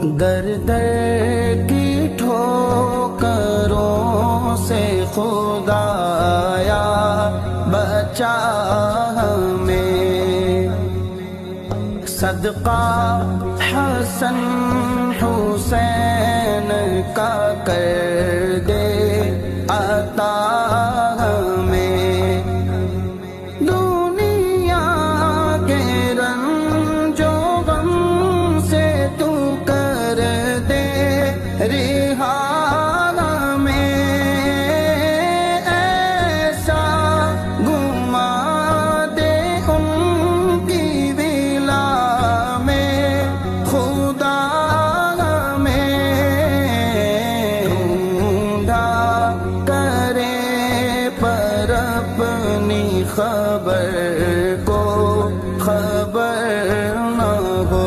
در در کی ٹھوکروں سے خدایا بچا ہمیں، صدقہ حسن حسین کا کر دے عطا ہمیں، دنیا کے رنج و غم سے تو کر دے رہا ہمیں، ایسا گھما دے ان کی ولا میں خدا ہمیں، ڈھونڈا کرے پر اپنی خبر کو خبر نہ ہو،